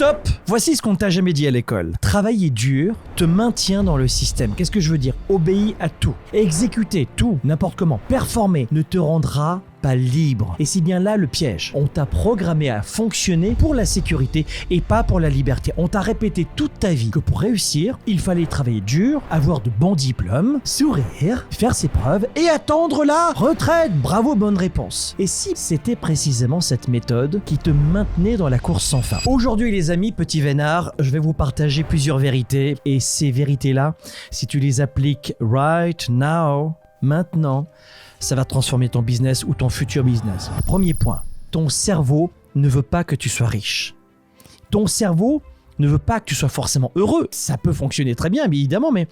Stop! Voici ce qu'on ne t'a jamais dit à l'école. Travailler dur te maintient dans le système. Qu'est-ce que je veux dire? Obéir à tout. Exécuter tout, n'importe comment. Performer ne te rendra pas libre. Et c'est bien là le piège. On t'a programmé à fonctionner pour la sécurité et pas pour la liberté. On t'a répété toute ta vie que pour réussir, il fallait travailler dur, avoir de bons diplômes, sourire, faire ses preuves et attendre la retraite. Bravo, bonne réponse. Et si c'était précisément cette méthode qui te maintenait dans la course sans fin? Aujourd'hui les amis, petits vénards, je vais vous partager plusieurs vérités. Et ces vérités-là, si tu les appliques right now, maintenant, ça va transformer ton business ou ton futur business. Premier point, ton cerveau ne veut pas que tu sois riche. Ton cerveau ne veut pas que tu sois forcément heureux. Ça peut fonctionner très bien, évidemment, mais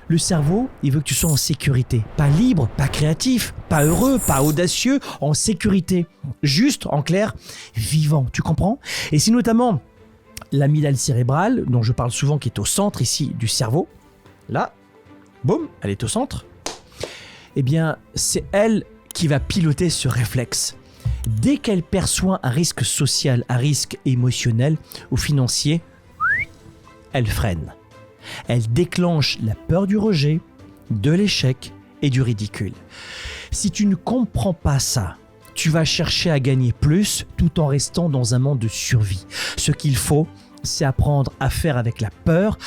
le cerveau, il veut que tu sois en sécurité. Pas libre, pas créatif, pas heureux, pas audacieux, en sécurité. Juste, en clair, vivant, tu comprends? Et si notamment l'amygdale cérébrale, dont je parle souvent, qui est au centre ici du cerveau, là, boum, elle est au centre, eh bien, c'est elle qui va piloter ce réflexe. Dès qu'elle perçoit un risque social, un risque émotionnel ou financier, elle freine. Elle déclenche la peur du rejet, de l'échec et du ridicule. Si tu ne comprends pas ça, tu vas chercher à gagner plus tout en restant dans un monde de survie. Ce qu'il faut, c'est apprendre à faire avec la peur,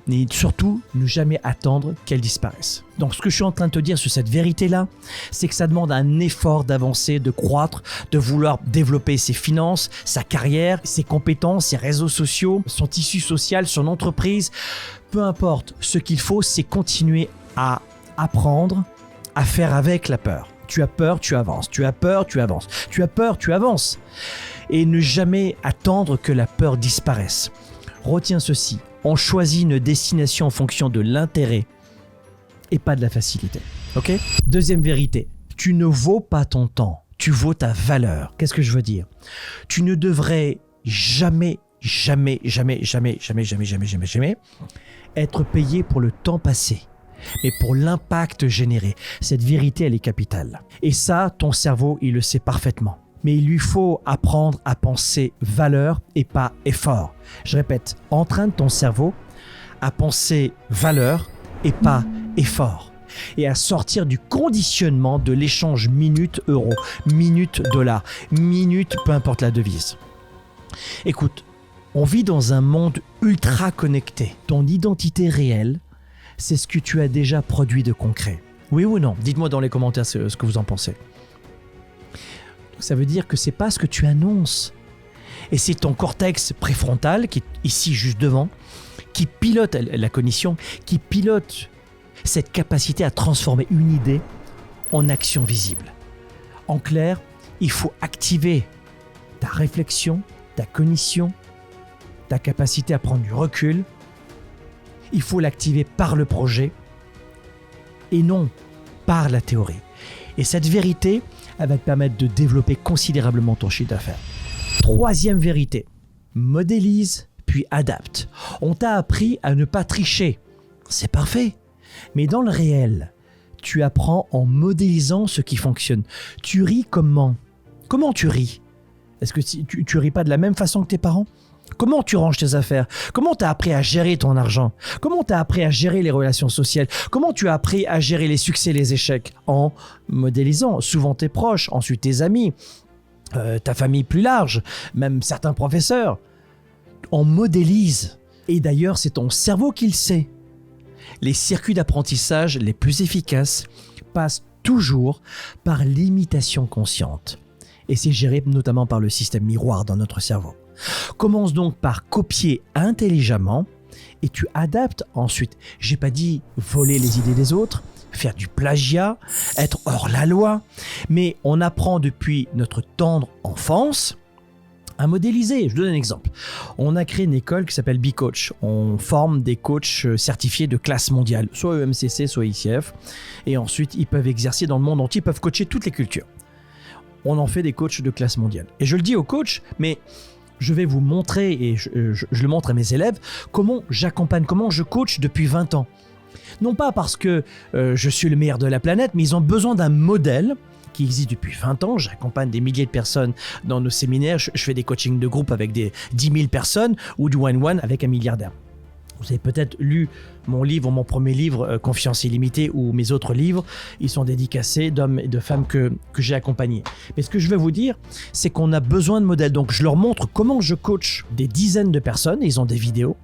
et surtout ne jamais attendre qu'elle disparaisse. Donc ce que je suis en train de te dire sur cette vérité-là, c'est que ça demande un effort d'avancer, de croître, de vouloir développer ses finances, sa carrière, ses compétences, ses réseaux sociaux, son tissu social, son entreprise. Peu importe, ce qu'il faut, c'est continuer à apprendre à faire avec la peur. Tu as peur, tu avances. Tu as peur, tu avances. Tu as peur, tu avances. Et ne jamais attendre que la peur disparaisse. Retiens ceci. On choisit une destination en fonction de l'intérêt et pas de la facilité. Ok? Deuxième vérité, tu ne vaux pas ton temps, tu vaux ta valeur. Qu'est-ce que je veux dire? Tu ne devrais jamais être payé pour le temps passé, mais pour l'impact généré. Cette vérité, elle est capitale. Et ça, ton cerveau, il le sait parfaitement. Mais il lui faut apprendre à penser valeur et pas effort. Je répète, entraîne ton cerveau à penser valeur et pas effort. Et à sortir du conditionnement de l'échange minute-euro, minute-dollar, minute, peu importe la devise. Écoute, on vit dans un monde ultra connecté. Ton identité réelle, c'est ce que tu as déjà produit de concret. Oui ou non? Dites-moi dans les commentaires ce que vous en pensez. Ça veut dire que c'est pas ce que tu annonces. Et c'est ton cortex préfrontal, qui est ici juste devant, qui pilote la cognition, qui pilote cette capacité à transformer une idée en action visible. En clair, il faut activer ta réflexion, ta cognition, ta capacité à prendre du recul. Il faut l'activer par le projet et non par la théorie. Et cette vérité, elle va te permettre de développer considérablement ton chiffre d'affaires. Troisième vérité, modélise puis adapte. On t'a appris à ne pas tricher. C'est parfait. Mais dans le réel, tu apprends en modélisant ce qui fonctionne. Tu ris comment? Comment tu ris? Est-ce que tu ris pas de la même façon que tes parents? Comment tu ranges tes affaires? Comment tu as appris à gérer ton argent? Comment tu as appris à gérer les relations sociales? Comment tu as appris à gérer les succès et les échecs? En modélisant souvent tes proches, ensuite tes amis, ta famille plus large, même certains professeurs. On modélise. Et d'ailleurs, c'est ton cerveau qui le sait. Les circuits d'apprentissage les plus efficaces passent toujours par l'imitation consciente. Et c'est géré notamment par le système miroir dans notre cerveau. Commence donc par copier intelligemment et tu adaptes ensuite. J'ai pas dit voler les idées des autres, faire du plagiat, être hors la loi, mais on apprend depuis notre tendre enfance à modéliser. Je donne un exemple. On a créé une école qui s'appelle B-Coach. On forme des coachs certifiés de classe mondiale, soit EMCC, soit ICF, et ensuite ils peuvent exercer dans le monde entier, ils peuvent coacher toutes les cultures. On en fait des coachs de classe mondiale. Et je le dis aux coachs, mais je vais vous montrer, et je le montre à mes élèves, comment j'accompagne, comment je coach depuis 20 ans. Non pas parce que je suis le meilleur de la planète, mais ils ont besoin d'un modèle qui existe depuis 20 ans. J'accompagne des milliers de personnes dans nos séminaires. Je fais des coachings de groupe avec des 10 000 personnes ou du one-one avec un milliardaire. Vous avez peut-être lu mon premier livre, Confiance illimitée, ou mes autres livres. Ils sont dédicacés d'hommes et de femmes que j'ai accompagnés. Mais ce que je veux vous dire, c'est qu'on a besoin de modèles. Donc, je leur montre comment je coach des dizaines de personnes. Ils ont des vidéos.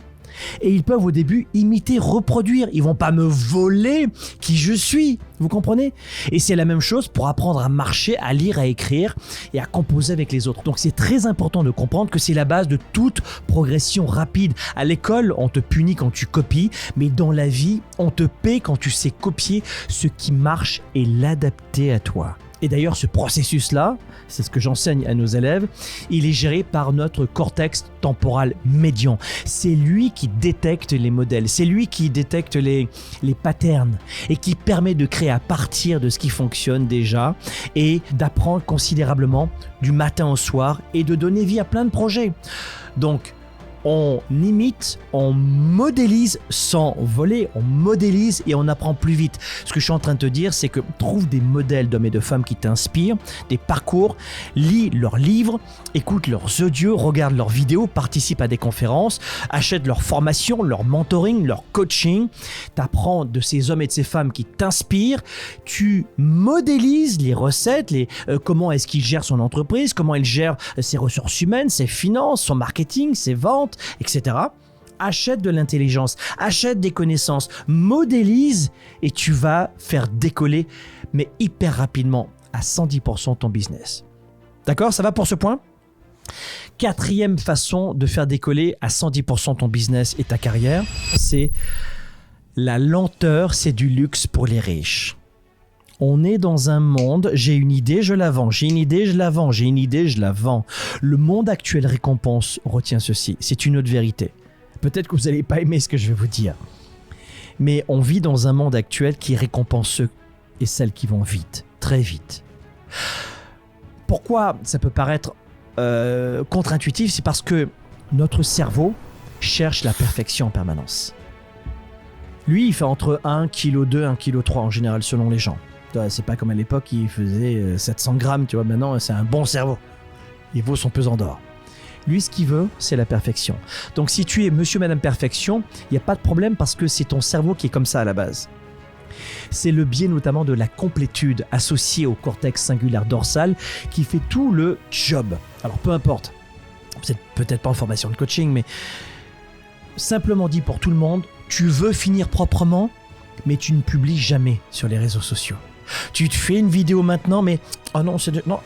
Et ils peuvent au début imiter, reproduire. Ils vont pas me voler qui je suis. Vous comprenez? Et c'est la même chose pour apprendre à marcher, à lire, à écrire et à composer avec les autres. Donc c'est très important de comprendre que c'est la base de toute progression rapide. À l'école, on te punit quand tu copies, mais dans la vie, on te paie quand tu sais copier ce qui marche et l'adapter à toi. Et d'ailleurs, ce processus-là, c'est ce que j'enseigne à nos élèves, il est géré par notre cortex temporal médian. C'est lui qui détecte les modèles, c'est lui qui détecte les patterns et qui permet de créer à partir de ce qui fonctionne déjà et d'apprendre considérablement du matin au soir et de donner vie à plein de projets. Donc, on imite, on modélise sans voler, on modélise et on apprend plus vite. Ce que je suis en train de te dire, c'est que trouve des modèles d'hommes et de femmes qui t'inspirent, des parcours, lis leurs livres, écoute leurs audios, regarde leurs vidéos, participe à des conférences, achète leurs formations, leur mentoring, leur coaching. T'apprends de ces hommes et de ces femmes qui t'inspirent, tu modélises les recettes, comment est-ce qu'il gère son entreprise, comment il gère ses ressources humaines, ses finances, son marketing, ses ventes, etc. Achète de l'intelligence, achète des connaissances, modélise et tu vas faire décoller, mais hyper rapidement, à 110% ton business. D'accord? Ça va pour ce point? Quatrième façon de faire décoller à 110% ton business et ta carrière, c'est la lenteur, c'est du luxe pour les riches. On est dans un monde, j'ai une idée, je la vends, j'ai une idée, je la vends, j'ai une idée, je la vends. Le monde actuel récompense, retient ceci, c'est une autre vérité. Peut-être que vous n'allez pas aimer ce que je vais vous dire. Mais on vit dans un monde actuel qui récompense ceux et celles qui vont vite, très vite. Pourquoi ça peut paraître contre-intuitif? C'est parce que notre cerveau cherche la perfection en permanence. Lui, il fait entre 1,2 kg, 1,3 kg en général, selon les gens. C'est pas comme à l'époque, il faisait 700 grammes, tu vois, maintenant c'est un bon cerveau. Il vaut son pesant d'or. Lui, ce qu'il veut, c'est la perfection. Donc si tu es monsieur, madame perfection, il n'y a pas de problème parce que c'est ton cerveau qui est comme ça à la base. C'est le biais notamment de la complétude associée au cortex singulaire dorsal qui fait tout le job. Alors peu importe, vous n'êtes peut-être pas en formation de coaching, mais simplement dit pour tout le monde, tu veux finir proprement, mais tu ne publies jamais sur les réseaux sociaux. Tu te fais une vidéo maintenant, mais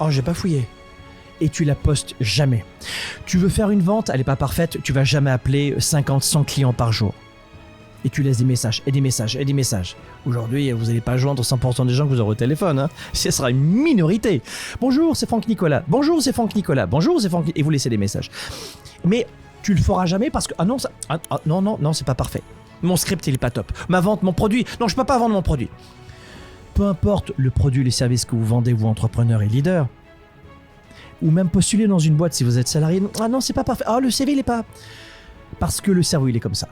j'ai pas fouillé. Et tu la postes jamais. Tu veux faire une vente, elle n'est pas parfaite, tu vas jamais appeler 50, 100 clients par jour. Et tu laisses des messages, et des messages, et des messages. Aujourd'hui, vous n'allez pas joindre 100% des gens que vous aurez au téléphone. Hein. Ce sera une minorité. Bonjour, c'est Franck Nicolas. Bonjour, c'est Franck Nicolas. Bonjour, c'est Franck... Et vous laissez des messages. Mais tu le feras jamais parce que... non, c'est pas parfait. Mon script, il est pas top. Ma vente, mon produit... Non, je peux pas vendre mon produit. Peu importe le produit, les services que vous vendez, vous, entrepreneurs et leaders, ou même postuler dans une boîte si vous êtes salarié. Ah non, c'est pas parfait. Ah, le CV, il est pas... Parce que le cerveau, il est comme ça.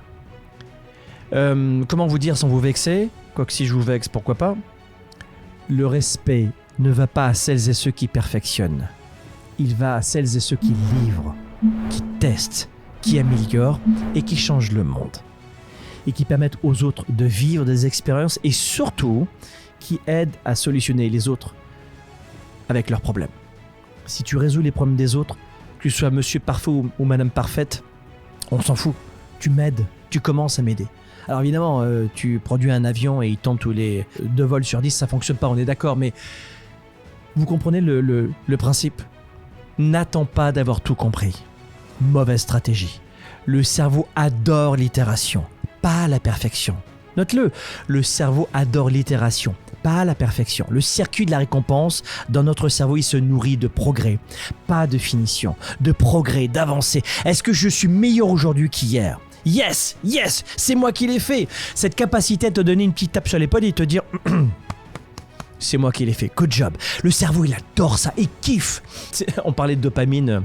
Comment vous dire sans vous vexer? Quoique si je vous vexe, pourquoi pas? Le respect ne va pas à celles et ceux qui perfectionnent. Il va à celles et ceux qui livrent, qui testent, qui améliorent et qui changent le monde. Et qui permettent aux autres de vivre des expériences et surtout qui aident à solutionner les autres avec leurs problèmes. Si tu résous les problèmes des autres, que tu sois monsieur parfait ou madame parfaite, on s'en fout. Tu m'aides, tu commences à m'aider. Alors évidemment, tu produis un avion et il tombe tous les 2 vols sur 10, ça fonctionne pas, on est d'accord, mais vous comprenez le principe? N'attends pas d'avoir tout compris. Mauvaise stratégie. Le cerveau adore l'itération, pas la perfection. Note-le, le cerveau adore l'itération, pas la perfection. Le circuit de la récompense, dans notre cerveau, il se nourrit de progrès, pas de finition, de progrès, d'avancée. Est-ce que je suis meilleur aujourd'hui qu'hier? Yes, c'est moi qui l'ai fait. Cette capacité à te donner une petite tape sur l'épaule et te dire c'est moi qui l'ai fait, good job. Le cerveau, il adore ça, il kiffe. On parlait de dopamine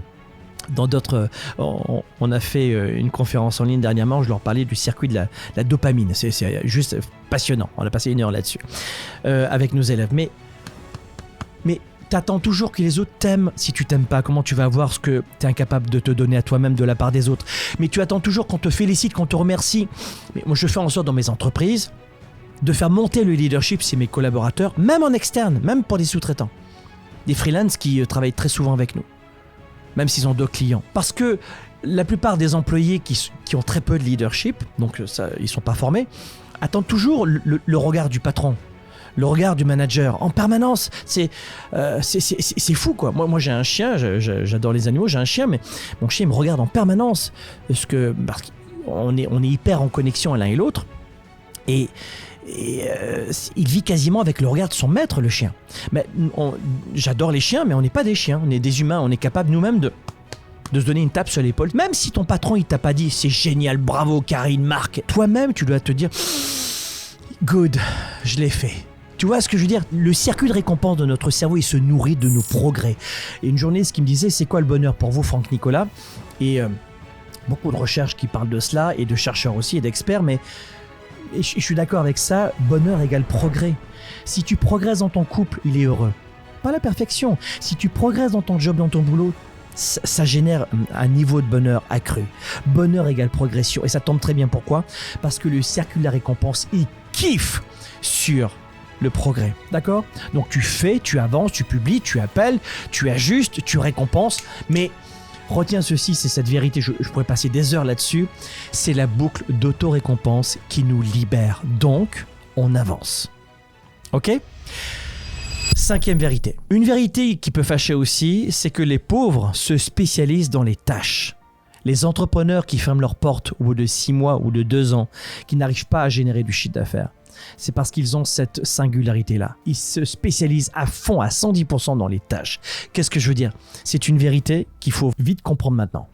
dans d'autres... On a fait une conférence en ligne dernièrement, je leur parlais du circuit de la dopamine. C'est juste passionnant, on a passé 1 heure là-dessus avec nos élèves. Mais T'attends toujours que les autres t'aiment. Si tu t'aimes pas, comment tu vas avoir ce que tu es incapable de te donner à toi-même de la part des autres? Mais tu attends toujours qu'on te félicite, qu'on te remercie. Mais moi, je fais en sorte dans mes entreprises de faire monter le leadership chez mes collaborateurs, même en externe, même pour des sous-traitants. Des freelances qui travaillent très souvent avec nous, même s'ils ont d'autres clients. Parce que la plupart des employés qui ont très peu de leadership, donc ça, ils ne sont pas formés, attendent toujours le regard du patron, le regard du manager en permanence. C'est fou, quoi. Moi j'ai un chien, j'adore les animaux, j'ai un chien, mais mon chien me regarde en permanence parce qu'on est hyper en connexion l'un et l'autre. Et il vit quasiment avec le regard de son maître, le chien. Mais j'adore les chiens, mais on n'est pas des chiens, on est des humains, on est capable nous-mêmes de se donner une tape sur l'épaule. Même si ton patron il t'a pas dit c'est génial, bravo Karine, Marc, toi-même tu dois te dire good, je l'ai fait. Tu vois ce que je veux dire? Le circuit de récompense de notre cerveau, il se nourrit de nos progrès. Et une journaliste qui me disait c'est quoi le bonheur pour vous, Franck Nicolas? Et beaucoup de recherches qui parlent de cela, et de chercheurs aussi, et d'experts, mais je suis d'accord avec ça, bonheur égale progrès. Si tu progresses dans ton couple, il est heureux. Pas la perfection. Si tu progresses dans ton job, dans ton boulot, ça génère un niveau de bonheur accru. Bonheur égale progression. Et ça tombe très bien. Pourquoi? Parce que le circuit de la récompense, il kiffe sur le progrès. D'accord? Donc tu fais, tu avances, tu publies, tu appelles, tu ajustes, tu récompenses, mais retiens ceci, c'est cette vérité, je pourrais passer des heures là-dessus, c'est la boucle d'auto-récompense qui nous libère. Donc, on avance. Ok? 5e vérité. Une vérité qui peut fâcher aussi, c'est que les pauvres se spécialisent dans les tâches. Les entrepreneurs qui ferment leurs portes au bout de 6 mois ou de 2 ans, qui n'arrivent pas à générer du chiffre d'affaires, c'est parce qu'ils ont cette singularité-là. Ils se spécialisent à fond, à 110% dans les tâches. Qu'est-ce que je veux dire? C'est une vérité qu'il faut vite comprendre maintenant.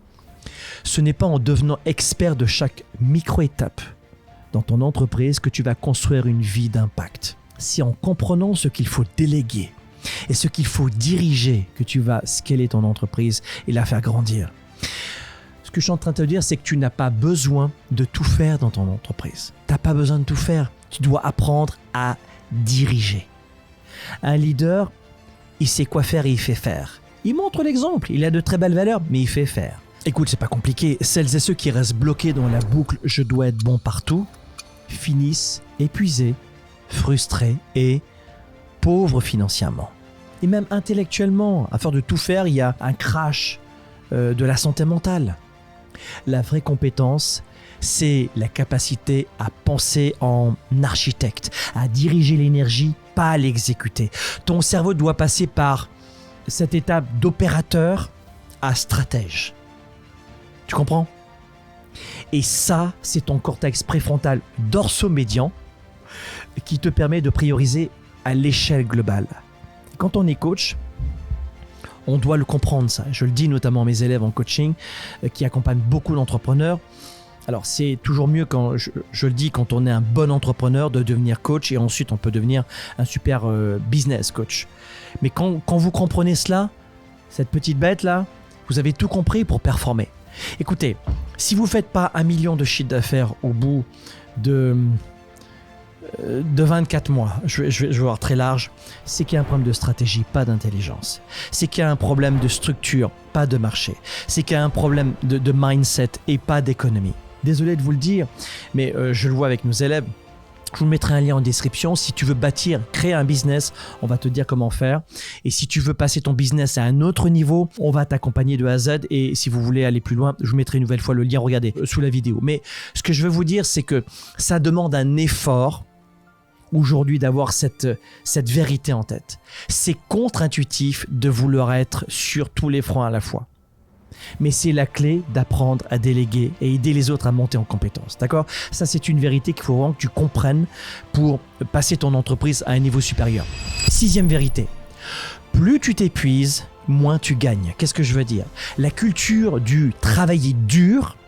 Ce n'est pas en devenant expert de chaque micro-étape dans ton entreprise que tu vas construire une vie d'impact. C'est en comprenant ce qu'il faut déléguer et ce qu'il faut diriger que tu vas scaler ton entreprise et la faire grandir. Ce que je suis en train de te dire, c'est que tu n'as pas besoin de tout faire dans ton entreprise. Tu n'as pas besoin de tout faire. Tu dois apprendre à diriger. Un leader, il sait quoi faire et il fait faire. Il montre l'exemple, il a de très belles valeurs, mais il fait faire. Écoute, c'est pas compliqué. Celles et ceux qui restent bloqués dans la boucle « je dois être bon partout » finissent épuisés, frustrés et pauvres financièrement. Et même intellectuellement, à force de tout faire, il y a un crash de la santé mentale. La vraie compétence, c'est la capacité à penser en architecte, à diriger l'énergie, pas à l'exécuter. Ton cerveau doit passer par cette étape d'opérateur à stratège. Tu comprends? Et ça, c'est ton cortex préfrontal dorsomédian qui te permet de prioriser à l'échelle globale. Quand on est coach, on doit le comprendre ça. Je le dis notamment à mes élèves en coaching qui accompagnent beaucoup d'entrepreneurs. Alors c'est toujours mieux quand je le dis quand on est un bon entrepreneur de devenir coach et ensuite on peut devenir un super business coach. Mais quand vous comprenez cela, cette petite bête là, vous avez tout compris pour performer. Écoutez, si vous ne faites pas 1 million de chiffre d'affaires au bout de 24 mois, je vais voir très large, c'est qu'il y a un problème de stratégie, pas d'intelligence. C'est qu'il y a un problème de structure, pas de marché. C'est qu'il y a un problème de mindset et pas d'économie. Désolé de vous le dire, mais je le vois avec nos élèves. Je vous mettrai un lien en description. Si tu veux bâtir, créer un business, on va te dire comment faire. Et si tu veux passer ton business à un autre niveau, on va t'accompagner de A à Z. Et si vous voulez aller plus loin, je vous mettrai une nouvelle fois le lien, regardez, sous la vidéo. Mais ce que je veux vous dire, c'est que ça demande un effort aujourd'hui d'avoir cette vérité en tête. C'est contre-intuitif de vouloir être sur tous les fronts à la fois. Mais c'est la clé d'apprendre à déléguer et aider les autres à monter en compétences. D'accord? Ça, c'est une vérité qu'il faut vraiment que tu comprennes pour passer ton entreprise à un niveau supérieur. 6e vérité. Plus tu t'épuises, moins tu gagnes. Qu'est-ce que je veux dire? La culture du travailler dur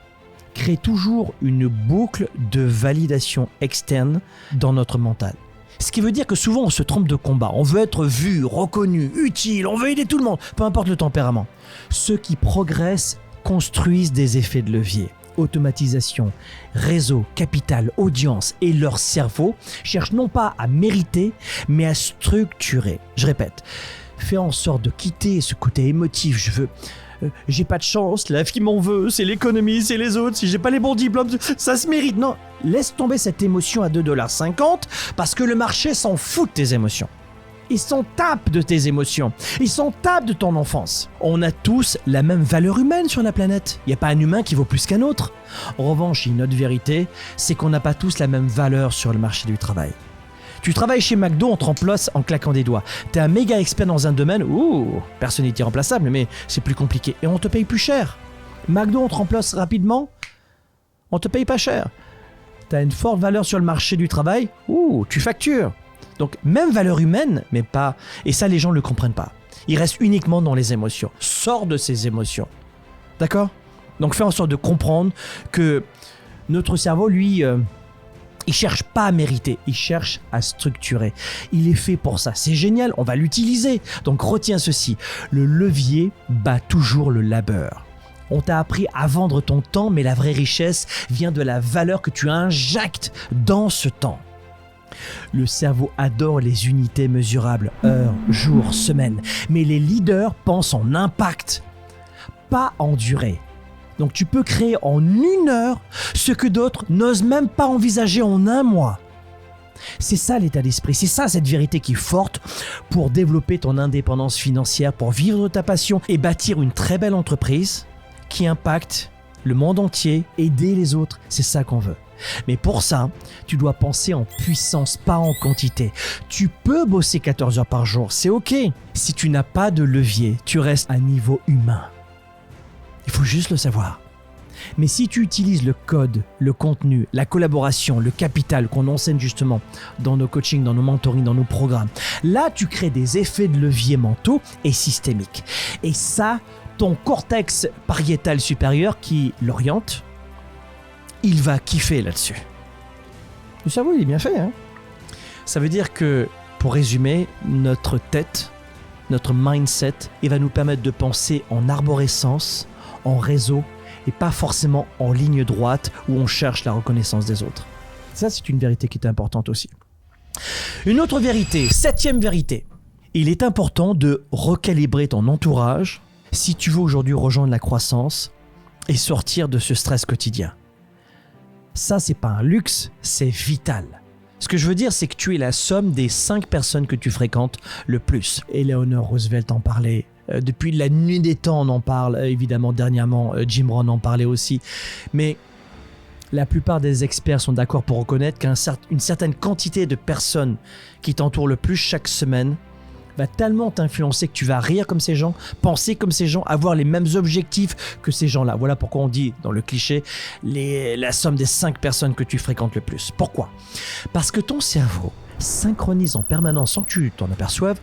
crée toujours une boucle de validation externe dans notre mental. Ce qui veut dire que souvent on se trompe de combat. On veut être vu, reconnu, utile, on veut aider tout le monde, peu importe le tempérament. Ceux qui progressent construisent des effets de levier. Automatisation, réseau, capital, audience et leur cerveau cherchent non pas à mériter, mais à structurer. Je répète, Fais en sorte de quitter ce côté émotif. J'ai pas de chance, la vie m'en veut, c'est l'économie, c'est les autres, si j'ai pas les bons diplômes, ça se mérite. Non, laisse tomber cette émotion à 2,50$ parce que le marché s'en fout de tes émotions. Ils s'en tapent de tes émotions, ils s'en tapent de ton enfance. On a tous la même valeur humaine sur la planète. Il n'y a pas un humain qui vaut plus qu'un autre. En revanche, une autre vérité, c'est qu'on n'a pas tous la même valeur sur le marché du travail. Tu travailles chez McDo, on te remplace en claquant des doigts. T'es un méga expert dans un domaine, personne n'est irremplaçable, mais c'est plus compliqué. Et on te paye plus cher. McDo, on te remplace rapidement, on te paye pas cher. T'as une forte valeur sur le marché du travail, tu factures. Donc, même valeur humaine, mais pas... Et ça, les gens ne le comprennent pas. Ils restent uniquement dans les émotions. Sors de ces émotions. D'accord ? Donc, fais en sorte de comprendre que notre cerveau, lui... il cherche pas à mériter, il cherche à structurer. Il est fait pour ça. C'est génial, on va l'utiliser. Donc retiens ceci, le levier bat toujours le labeur. On t'a appris à vendre ton temps, mais la vraie richesse vient de la valeur que tu injectes dans ce temps. Le cerveau adore les unités mesurables, heures, jours, semaines. Mais les leaders pensent en impact, pas en durée. Donc tu peux créer en 1 heure ce que d'autres n'osent même pas envisager en 1 mois. C'est ça l'état d'esprit, c'est ça cette vérité qui est forte pour développer ton indépendance financière, pour vivre de ta passion et bâtir une très belle entreprise qui impacte le monde entier, aider les autres, c'est ça qu'on veut. Mais pour ça, tu dois penser en puissance, pas en quantité. Tu peux bosser 14 heures par jour, c'est ok. Si tu n'as pas de levier, tu restes à niveau humain. Il faut juste le savoir. Mais si tu utilises le code, le contenu, la collaboration, le capital qu'on enseigne justement dans nos coachings, dans nos mentorings, dans nos programmes, là tu crées des effets de levier mentaux et systémiques. Et ça, ton cortex pariétal supérieur qui l'oriente, il va kiffer là-dessus. Le cerveau, il est bien fait, hein ? Ça veut dire que, pour résumer, notre tête, notre mindset, il va nous permettre de penser en arborescence, en réseau et pas forcément en ligne droite où on cherche la reconnaissance des autres. Ça, c'est une vérité qui est importante aussi. Une autre vérité, 7e vérité. Il est important de recalibrer ton entourage si tu veux aujourd'hui rejoindre la croissance et sortir de ce stress quotidien. Ça, c'est pas un luxe, c'est vital. Ce que je veux dire, c'est que tu es la somme des 5 personnes que tu fréquentes le plus. Eleanor Roosevelt en parlait. Depuis la nuit des temps, on en parle. Évidemment, dernièrement, Jim Rohn en parlait aussi. Mais la plupart des experts sont d'accord pour reconnaître qu'une certaine quantité de personnes qui t'entourent le plus chaque semaine va tellement t'influencer que tu vas rire comme ces gens, penser comme ces gens, avoir les mêmes objectifs que ces gens-là. Voilà pourquoi on dit, dans le cliché, la somme des 5 personnes que tu fréquentes le plus. Pourquoi ? Parce que ton cerveau synchronise en permanence, sans que tu t'en aperçoives,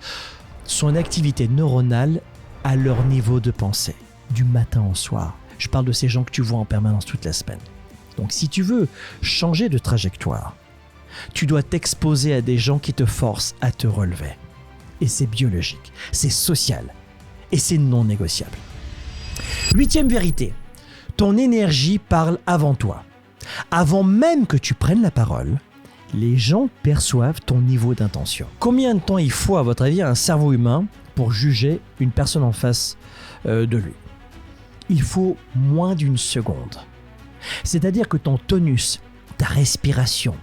son activité neuronale à leur niveau de pensée, du matin au soir. Je parle de ces gens que tu vois en permanence toute la semaine. Donc si tu veux changer de trajectoire, tu dois t'exposer à des gens qui te forcent à te relever. Et c'est biologique, c'est social et c'est non négociable. 8e vérité, ton énergie parle avant toi. Avant même que tu prennes la parole, les gens perçoivent ton niveau d'intention. Combien de temps il faut, à votre avis, à un cerveau humain pour juger une personne en face de lui ? Il faut moins d'1 seconde. C'est-à-dire que ton tonus, ta respiration,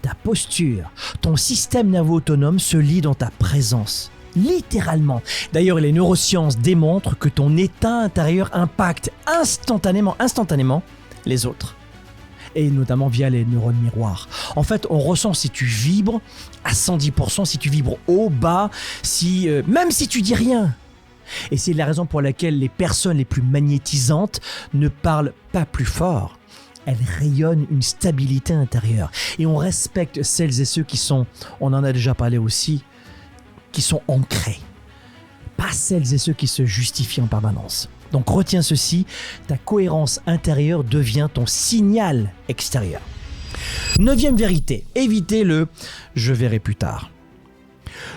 ta posture, ton système nerveux autonome se lit dans ta présence. Littéralement. D'ailleurs, les neurosciences démontrent que ton état intérieur impacte instantanément les autres. Et notamment via les neurones miroirs. En fait, on ressent si tu vibres à 110%, si tu vibres haut, bas, même si tu dis rien. Et c'est la raison pour laquelle les personnes les plus magnétisantes ne parlent pas plus fort. Elles rayonnent une stabilité intérieure. Et on respecte celles et ceux qui sont, on en a déjà parlé aussi, qui sont ancrés. Pas celles et ceux qui se justifient en permanence. Donc retiens ceci, ta cohérence intérieure devient ton signal extérieur. 9e vérité, évitez le « je verrai plus tard ».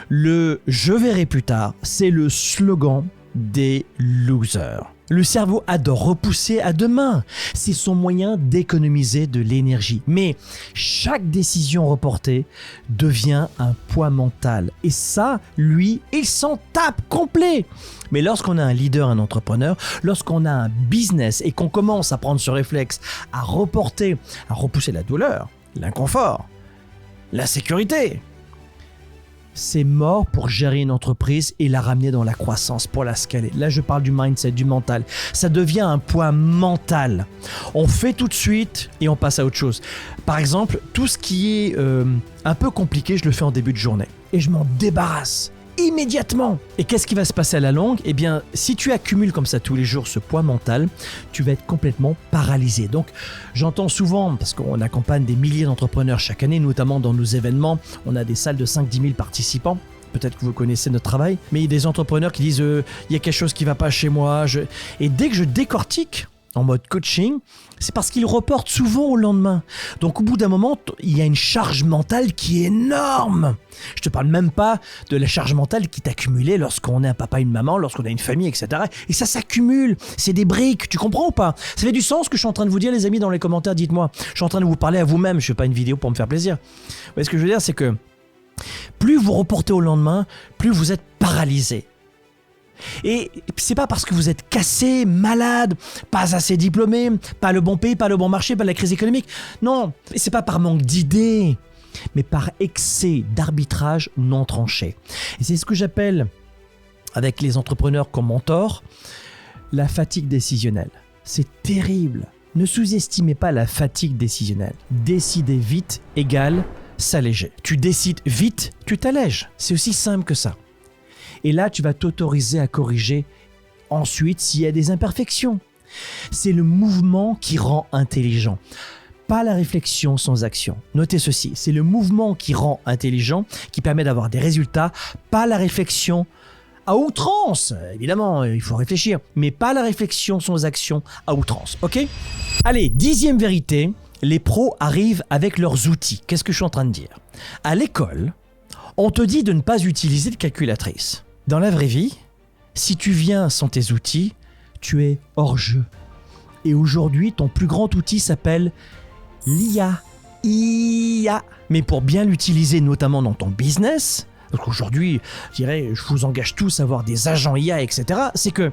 Le « je verrai plus tard », c'est le slogan des losers. Le cerveau adore repousser à demain. C'est son moyen d'économiser de l'énergie. Mais chaque décision reportée devient un poids mental. Et ça, lui, il s'en tape complet. Mais lorsqu'on a un leader, un entrepreneur, lorsqu'on a un business et qu'on commence à prendre ce réflexe, à repousser la douleur, l'inconfort, la sécurité, c'est mort pour gérer une entreprise et la ramener dans la croissance, pour la scaler. Là, je parle du mindset, du mental. Ça devient un poids mental. On fait tout de suite et on passe à autre chose. Par exemple, tout ce qui est un peu compliqué, je le fais en début de journée. Et je m'en débarrasse immédiatement. Et qu'est-ce qui va se passer à la longue? Eh bien, si tu accumules comme ça tous les jours ce poids mental, tu vas être complètement paralysé. Donc, j'entends souvent, parce qu'on accompagne des milliers d'entrepreneurs chaque année, notamment dans nos événements, on a des salles de 5-10 000 participants. Peut-être que vous connaissez notre travail, mais il y a des entrepreneurs qui disent il y a quelque chose qui ne va pas chez moi. Et dès que je décortique en mode coaching, c'est parce qu'ils reportent souvent au lendemain. Donc au bout d'un moment, il y a une charge mentale qui est énorme. Je te parle même pas de la charge mentale qui est accumulée lorsqu'on est un papa, une maman, lorsqu'on a une famille, etc. Et ça s'accumule, c'est des briques, tu comprends ou pas? Ça fait du sens ce que je suis en train de vous dire, les amis, dans les commentaires, dites-moi. Je suis en train de vous parler à vous-même, je fais pas une vidéo pour me faire plaisir. Vous voyez ce que je veux dire, c'est que plus vous reportez au lendemain, plus vous êtes paralysé. Et c'est pas parce que vous êtes cassé, malade, pas assez diplômé, pas le bon pays, pas le bon marché, pas la crise économique. Non, c'est pas par manque d'idées, mais par excès d'arbitrage non tranché. Et c'est ce que j'appelle, avec les entrepreneurs comme mentor, la fatigue décisionnelle. C'est terrible. Ne sous-estimez pas la fatigue décisionnelle. Décider vite égale s'alléger. Tu décides vite, tu t'allèges. C'est aussi simple que ça. Et là, tu vas t'autoriser à corriger ensuite s'il y a des imperfections. C'est le mouvement qui rend intelligent, pas la réflexion sans action. Notez ceci, c'est le mouvement qui rend intelligent, qui permet d'avoir des résultats, pas la réflexion à outrance. Évidemment, il faut réfléchir, mais pas la réflexion sans action à outrance, ok? Allez, 10e vérité, les pros arrivent avec leurs outils. Qu'est-ce que je suis en train de dire? À l'école, on te dit de ne pas utiliser de calculatrice. Dans la vraie vie, si tu viens sans tes outils, tu es hors jeu. Et aujourd'hui, ton plus grand outil s'appelle l'IA. IA. Mais pour bien l'utiliser, notamment dans ton business, donc aujourd'hui, je vous engage tous à avoir des agents IA, etc., c'est que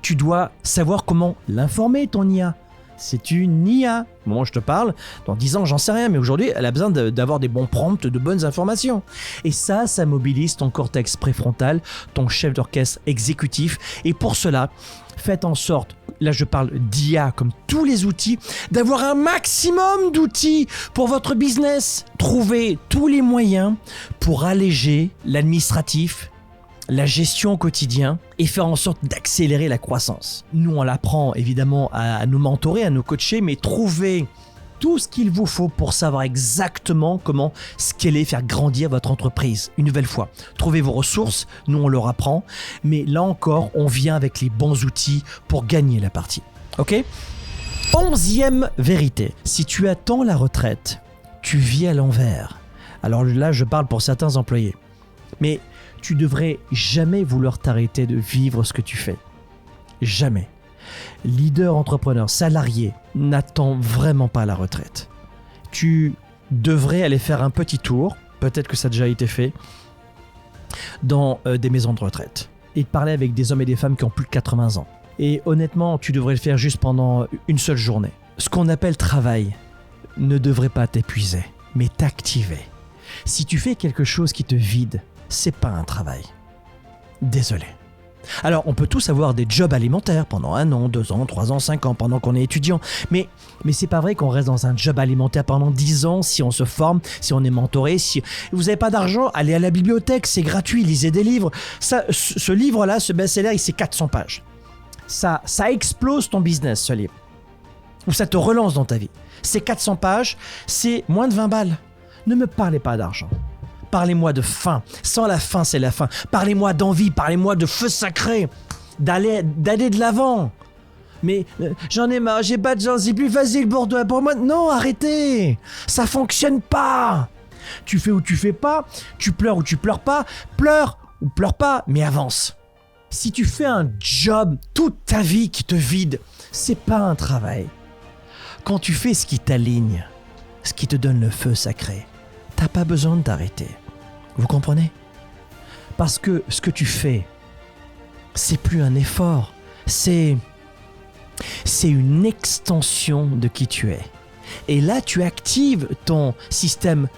tu dois savoir comment l'informer, ton IA. C'est une IA. Moi, je te parle, dans 10 ans, j'en sais rien, mais aujourd'hui, elle a besoin d'avoir des bons prompts, de bonnes informations. Et ça mobilise ton cortex préfrontal, ton chef d'orchestre exécutif. Et pour cela, faites en sorte, là je parle d'IA comme tous les outils, d'avoir un maximum d'outils pour votre business. Trouvez tous les moyens pour alléger l'administratif, la gestion au quotidien et faire en sorte d'accélérer la croissance. Nous, on l'apprend évidemment à nous mentorer, à nous coacher, mais trouvez tout ce qu'il vous faut pour savoir exactement comment scaler, faire grandir votre entreprise. Une nouvelle fois, trouvez vos ressources, nous on leur apprend, mais là encore, on vient avec les bons outils pour gagner la partie. Ok ? 11e vérité, si tu attends la retraite, tu vis à l'envers. Alors là, je parle pour certains employés. Mais tu devrais jamais vouloir t'arrêter de vivre ce que tu fais. Jamais. Leader, entrepreneur, salarié, n'attends vraiment pas la retraite. Tu devrais aller faire un petit tour, peut-être que ça a déjà été fait, dans des maisons de retraite et parler avec des hommes et des femmes qui ont plus de 80 ans. Et honnêtement, tu devrais le faire juste pendant une seule journée. Ce qu'on appelle travail ne devrait pas t'épuiser, mais t'activer. Si tu fais quelque chose qui te vide, c'est pas un travail. Désolé. Alors, on peut tous avoir des jobs alimentaires pendant 1 an, 2 ans, 3 ans, 5 ans, pendant qu'on est étudiant. Mais c'est pas vrai qu'on reste dans un job alimentaire pendant 10 ans si on se forme, si on est mentoré. Si vous n'avez pas d'argent, allez à la bibliothèque, c'est gratuit, lisez des livres. Ce livre-là, ce best-seller, c'est 400 pages. Ça explose ton business, ce livre. Ou ça te relance dans ta vie. Ces 400 pages, c'est moins de 20 balles. Ne me parlez pas d'argent. Parlez-moi de faim. Sans la faim, c'est la faim. Parlez-moi d'envie, parlez-moi de feu sacré. D'aller de l'avant. Mais j'en ai marre, j'ai pas de gens, c'est plus facile pour toi, pour moi. Non, arrêtez. Ça fonctionne pas. Tu fais ou tu fais pas. Tu pleures ou tu pleures pas. Pleure ou pleure pas, mais avance. Si tu fais un job toute ta vie qui te vide, c'est pas un travail. Quand tu fais ce qui t'aligne, ce qui te donne le feu sacré, t'as pas besoin de t'arrêter. Vous comprenez? Parce que ce que tu fais, c'est plus un effort, c'est une extension de qui tu es. Et là, tu actives ton système.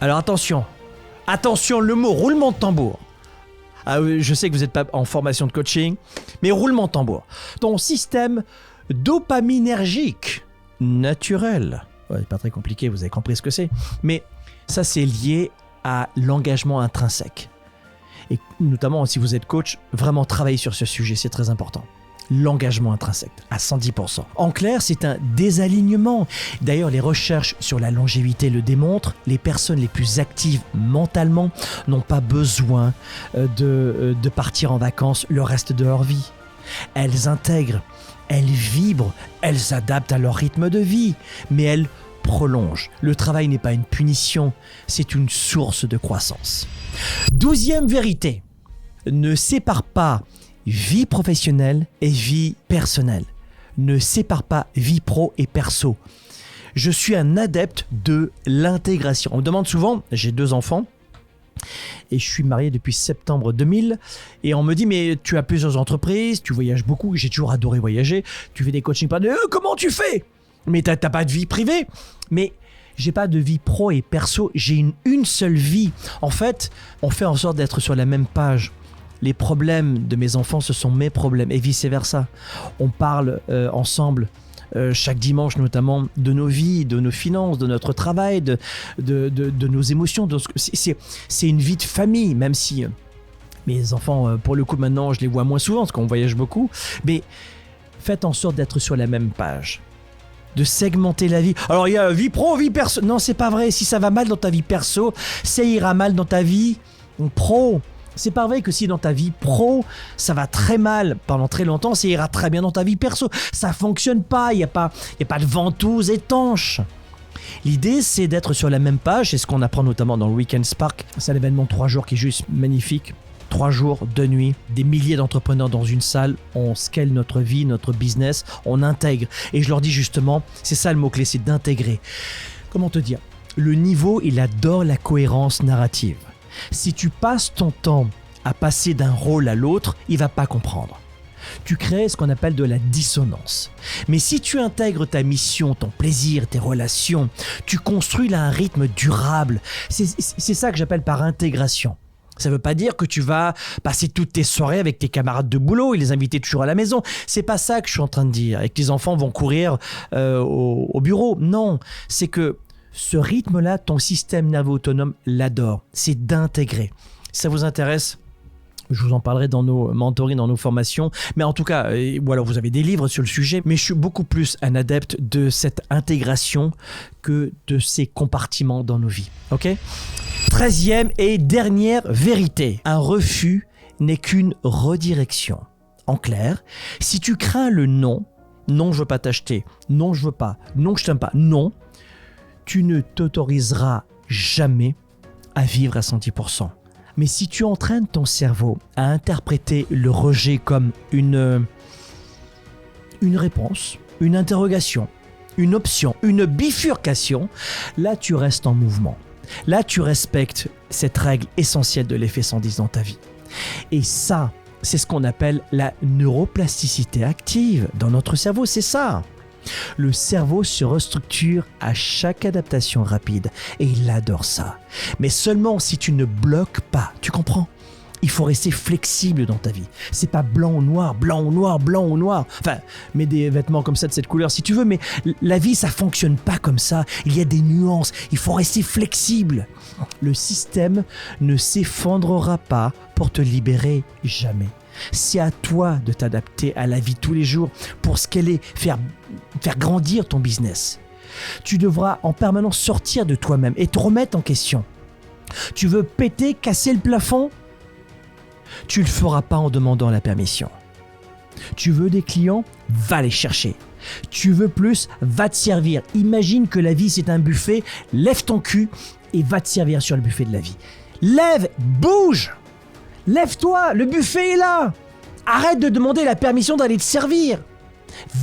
Alors attention, le mot roulement de tambour. Ah, je sais que vous n'êtes pas en formation de coaching, mais roulement de tambour. Ton système dopaminergique naturel. Ouais, pas très compliqué, vous avez compris ce que c'est. Mais ça, c'est lié à l'engagement intrinsèque. Et notamment, si vous êtes coach, vraiment travailler sur ce sujet, c'est très important. L'engagement intrinsèque, à 110%. En clair, c'est un désalignement. D'ailleurs, les recherches sur la longévité le démontrent. Les personnes les plus actives mentalement n'ont pas besoin de partir en vacances le reste de leur vie. Elles intègrent, elles vibrent, elles s'adaptent à leur rythme de vie, mais elles prolongent. Le travail n'est pas une punition, c'est une source de croissance. 12e vérité, ne sépare pas vie professionnelle et vie personnelle. Ne sépare pas vie pro et perso. Je suis un adepte de l'intégration. On me demande souvent, j'ai 2 enfants, et je suis marié depuis septembre 2000, et on me dit, mais tu as plusieurs entreprises, tu voyages beaucoup, j'ai toujours adoré voyager, tu fais des coachings, comment tu fais? Mais t'as pas de vie privée? Mais j'ai pas de vie pro et perso, j'ai une seule vie. En fait, on fait en sorte d'être sur la même page. Les problèmes de mes enfants, ce sont mes problèmes et vice-versa. On parle ensemble chaque dimanche notamment de nos vies, de nos finances, de notre travail, de nos émotions. C'est une vie de famille, même si mes enfants, pour le coup maintenant, je les vois moins souvent parce qu'on voyage beaucoup. Mais faites en sorte d'être sur la même page. De segmenter la vie. Alors il y a vie pro, vie perso. Non, c'est pas vrai. Si ça va mal dans ta vie perso, ça ira mal dans ta vie pro. C'est pas vrai que si dans ta vie pro, ça va très mal pendant très longtemps, ça ira très bien dans ta vie perso. Ça fonctionne pas. Il y a pas de ventouse étanche. L'idée, c'est d'être sur la même page. C'est ce qu'on apprend notamment dans le Weekend Spark. C'est un événement de 3 jours qui est juste magnifique. 3 jours, 2 nuits, des milliers d'entrepreneurs dans une salle, on scale notre vie, notre business, on intègre. Et je leur dis justement, c'est ça le mot-clé, c'est d'intégrer. Comment te dire? Le niveau, il adore la cohérence narrative. Si tu passes ton temps à passer d'un rôle à l'autre, il va pas comprendre. Tu crées ce qu'on appelle de la dissonance. Mais si tu intègres ta mission, ton plaisir, tes relations, tu construis là un rythme durable. C'est ça que j'appelle par intégration. Ça veut pas dire que tu vas passer toutes tes soirées avec tes camarades de boulot et les inviter toujours à la maison. C'est pas ça que je suis en train de dire. Et que tes enfants vont courir au bureau. Non, c'est que ce rythme-là, ton système nerveux autonome l'adore. C'est d'intégrer. Si ça vous intéresse, je vous en parlerai dans nos mentorings, dans nos formations. Mais en tout cas, voilà, vous avez des livres sur le sujet. Mais je suis beaucoup plus un adepte de cette intégration que de ces compartiments dans nos vies. Ok ? 13e et dernière vérité. Un refus n'est qu'une redirection. En clair, si tu crains le non, non je veux pas t'acheter, non je veux pas, non je t'aime pas, non, tu ne t'autoriseras jamais à vivre à 110%. Mais si tu entraînes ton cerveau à interpréter le rejet comme une réponse, une interrogation, une option, une bifurcation, là tu restes en mouvement. Là, tu respectes cette règle essentielle de l'effet 110 dans ta vie. Et ça, c'est ce qu'on appelle la neuroplasticité active dans notre cerveau, c'est ça. Le cerveau se restructure à chaque adaptation rapide et il adore ça. Mais seulement si tu ne bloques pas, tu comprends ? Il faut rester flexible dans ta vie. C'est pas blanc ou noir, blanc ou noir, blanc ou noir. Enfin, mets des vêtements comme ça de cette couleur si tu veux, mais la vie, ça fonctionne pas comme ça. Il y a des nuances. Il faut rester flexible. Le système ne s'effondrera pas pour te libérer jamais. C'est à toi de t'adapter à la vie tous les jours pour ce qu'elle est, faire grandir ton business. Tu devras en permanence sortir de toi-même et te remettre en question. Tu veux péter, casser le plafond ? Tu ne le feras pas en demandant la permission. Tu veux des clients ? Va les chercher. Tu veux plus ? Va te servir. Imagine que la vie c'est un buffet. Lève ton cul et va te servir sur le buffet de la vie. Lève, bouge. Lève-toi, le buffet est là. Arrête de demander la permission d'aller te servir.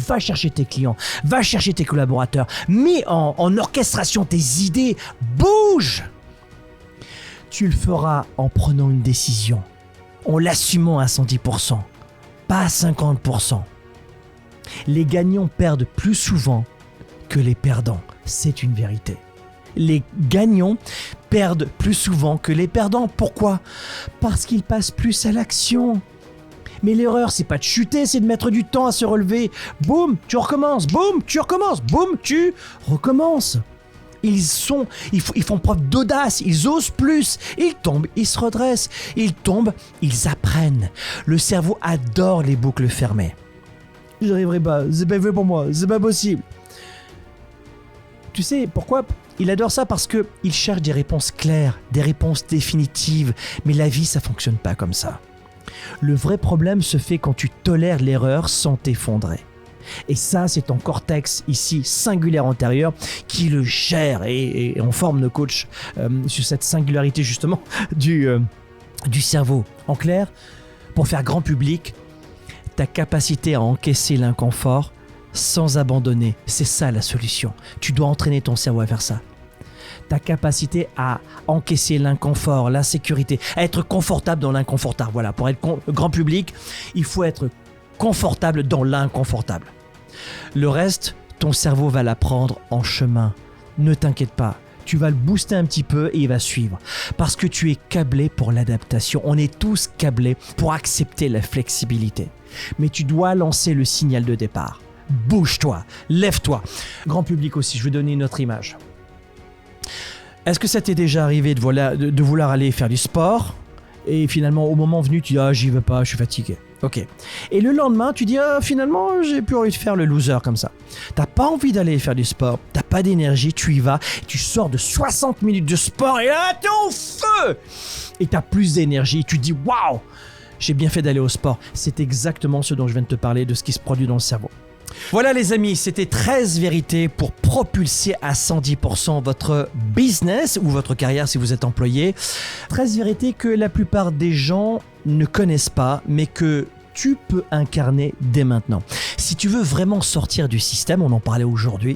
Va chercher tes clients, va chercher tes collaborateurs, mets en orchestration tes idées, bouge. Tu le feras en prenant une décision, en l'assumant à 110%, pas à 50%. Les gagnants perdent plus souvent que les perdants, c'est une vérité. Les gagnants perdent plus souvent que les perdants. Pourquoi ? Parce qu'ils passent plus à l'action. Mais l'erreur, c'est pas de chuter, c'est de mettre du temps à se relever. Boum, tu recommences. Boum, tu recommences. Boum, tu recommences. Ils font preuve d'audace, ils osent plus. Ils tombent, ils se redressent. Ils tombent, ils apprennent. Le cerveau adore les boucles fermées. J'y arriverai pas, c'est pas fait pour moi, c'est pas possible. Tu sais pourquoi ? Il adore ça parce qu'il cherche des réponses claires, des réponses définitives. Mais la vie, ça fonctionne pas comme ça. Le vrai problème se fait quand tu tolères l'erreur sans t'effondrer. Et ça, c'est ton cortex ici, singulaire antérieur, qui le gère et on forme nos coachs sur cette singularité justement du cerveau. En clair, pour faire grand public, ta capacité à encaisser l'inconfort sans abandonner, c'est ça la solution. Tu dois entraîner ton cerveau à faire ça. Ta capacité à encaisser l'inconfort, l'insécurité, à être confortable dans l'inconfortable. Voilà, pour être grand public, il faut être confortable dans l'inconfortable. Le reste, ton cerveau va l'apprendre en chemin. Ne t'inquiète pas, tu vas le booster un petit peu et il va suivre. Parce que tu es câblé pour l'adaptation. On est tous câblés pour accepter la flexibilité. Mais tu dois lancer le signal de départ. Bouge-toi, lève-toi. Grand public aussi, je vais donner une autre image. Est-ce que ça t'est déjà arrivé de vouloir aller faire du sport et finalement au moment venu tu dis j'y vais pas, je suis fatigué. Ok. Et le lendemain tu dis finalement j'ai plus envie de faire le loser comme ça. T'as pas envie d'aller faire du sport, t'as pas d'énergie, tu y vas, tu sors de 60 minutes de sport et là t'es au feu et t'as plus d'énergie, tu dis waouh, j'ai bien fait d'aller au sport. C'est exactement ce dont je viens de te parler, de ce qui se produit dans le cerveau. Voilà les amis, c'était 13 vérités pour propulser à 110% votre business ou votre carrière si vous êtes employé. 13 vérités que la plupart des gens ne connaissent pas, mais que tu peux incarner dès maintenant. Si tu veux vraiment sortir du système, on en parlait aujourd'hui,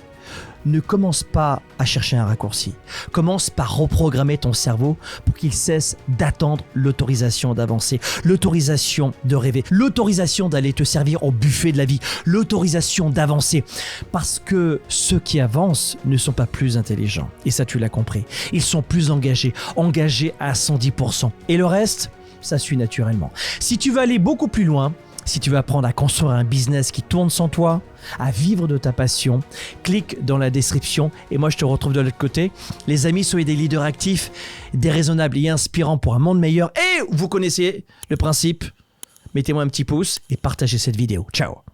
ne commence pas à chercher un raccourci. Commence par reprogrammer ton cerveau pour qu'il cesse d'attendre l'autorisation d'avancer, l'autorisation de rêver, l'autorisation d'aller te servir au buffet de la vie, l'autorisation d'avancer. Parce que ceux qui avancent ne sont pas plus intelligents. Et ça, tu l'as compris. Ils sont plus engagés à 110%. Et le reste, ça suit naturellement. Si tu veux aller beaucoup plus loin, si tu veux apprendre à construire un business qui tourne sans toi, à vivre de ta passion, clique dans la description et moi je te retrouve de l'autre côté. Les amis, soyez des leaders actifs, déraisonnables et inspirants pour un monde meilleur. Et vous connaissez le principe, mettez-moi un petit pouce et partagez cette vidéo. Ciao.